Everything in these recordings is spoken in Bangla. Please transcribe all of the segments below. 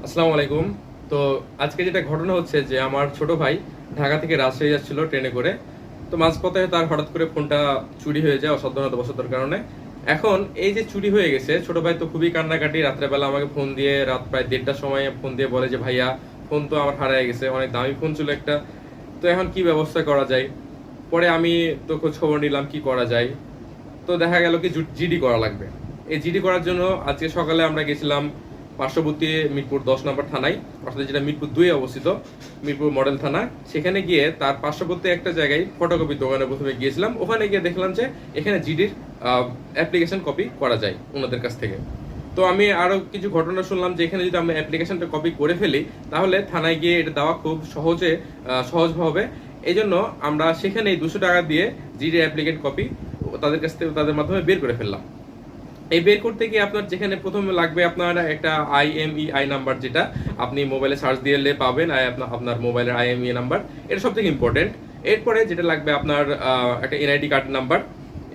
আসসালামু আলাইকুম। তো আজকে যেটা ঘটনা হচ্ছে যে আমার ছোট ভাই ঢাকা থেকে রাজশাহী যাচ্ছিল ট্রেনে করে। তো মাঝপথে তার হঠাৎ করে ফোনটা চুরি হয়ে যায় অসাবধানতাবশতর কারণে। এখন এই যে চুরি হয়ে গেছে, ছোট ভাই তো খুবই কান্নাকাটি, রাত্রেবেলা আমাকে ফোন দিয়ে রাত প্রায় 1:30টার সময় ফোন দিয়ে বলে যে ভাইয়া ফোন তো আমার হারিয়ে গেছে, অনেক দামি ফোন ছিল একটা। তো এখন কি ব্যবস্থা করা যায়? পরে আমি তো খোঁজ খবর নিলাম কি করা যায়। তো দেখা গেল কি জিডি করা লাগবে। এই জিডি করার জন্য আজকে সকালে আমরা গেছিলাম পার্শ্ববর্তী মিরপুর 10 নম্বর থানায়, অর্থাৎ যেটা মিরপুর 2 অবস্থিত, মিরপুর মডেল থানা। সেখানে গিয়ে তার পার্শ্ববর্তী একটা জায়গায় ফটোকপি দোকানে প্রথমে গিয়েছিলাম। ওখানে গিয়ে দেখলাম যে এখানে জিডির অ্যাপ্লিকেশন কপি করা যায় ওনাদের কাছ থেকে। তো আমি আরো কিছু ঘটনা শুনলাম যে এখানে যদি আমরা অ্যাপ্লিকেশনটা কপি করে ফেলি তাহলে থানায় গিয়ে এটা দেওয়া খুব সহজ হবে। এই জন্য আমরা সেখানে 200 টাকা দিয়ে জিডি অ্যাপ্লিকেন্ট কপি তাদের কাছ থেকে তাদের মাধ্যমে বের করে ফেললাম। এই বের করতে গিয়ে আপনার যেখানে প্রথমে লাগবে আপনার একটা আইএমইআই নাম্বার, যেটা আপনি মোবাইলে সার্চ দিলে পাবেন। আপনার মোবাইলের আইএমইআই নাম্বার, এটা সব থেকে ইম্পর্টেন্ট। এরপরে যেটা লাগবে আপনার একটা এনআইডি কার্ড নাম্বার,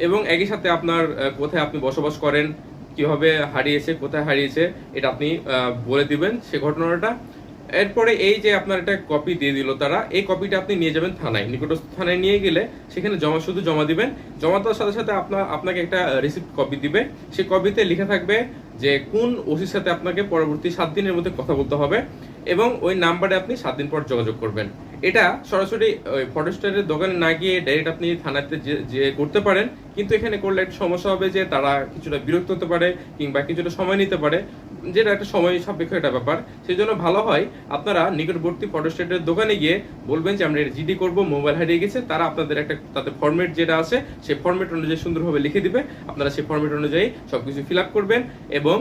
এবং একই সাথে আপনার কোথায় আপনি বসবাস করেন, কিভাবে হারিয়েছে, কোথায় হারিয়েছে, এটা আপনি বলে দিবেন সে ঘটনাটা। এরপরে এই যে আপনার একটা কপি দিয়ে দিল তারা, এই কপিটা আপনি নিয়ে যাবেন থানায়, নিকটস্থ থানায় নিয়ে গেলে সেখানে শুধু জমা দিবেন। জমা দেওয়ার সাথে সাথে আপনাকে একটা রিসিপ্ট কপি দিবে। সেই কপিতে লেখা থাকবে যে কোন ওসির সাথে আপনাকে পরবর্তী 7 দিনের মধ্যে কথা বলতে হবে, এবং ওই নাম্বারে আপনি 7 দিন পর যোগাযোগ করবেন। এটা সরাসরি ওই ফটোস্টেটের দোকানে না গিয়ে ডাইরেক্ট আপনি থানাতে যে করতে পারেন, কিন্তু এখানে করলে একটা সমস্যা হবে যে তারা কিছুটা বিরক্ত হতে পারে কিংবা কিছুটা সময় নিতে পারে, যেটা একটা সময় সাপেক্ষ একটা ব্যাপার। সেই জন্য ভালো হয় আপনারা নিকটবর্তী ফটোস্টেটের দোকানে গিয়ে বলবেন যে আমরা জিডি করব, মোবাইল হারিয়ে গেছে। তারা আপনাদের একটা তাদের ফরম্যাট যেটা আছে সেই ফরম্যাট অনুযায়ী সুন্দরভাবে লিখে দিবে। আপনারা সেই ফরম্যাট অনুযায়ী সবকিছু ফিল আপ করবেন এবং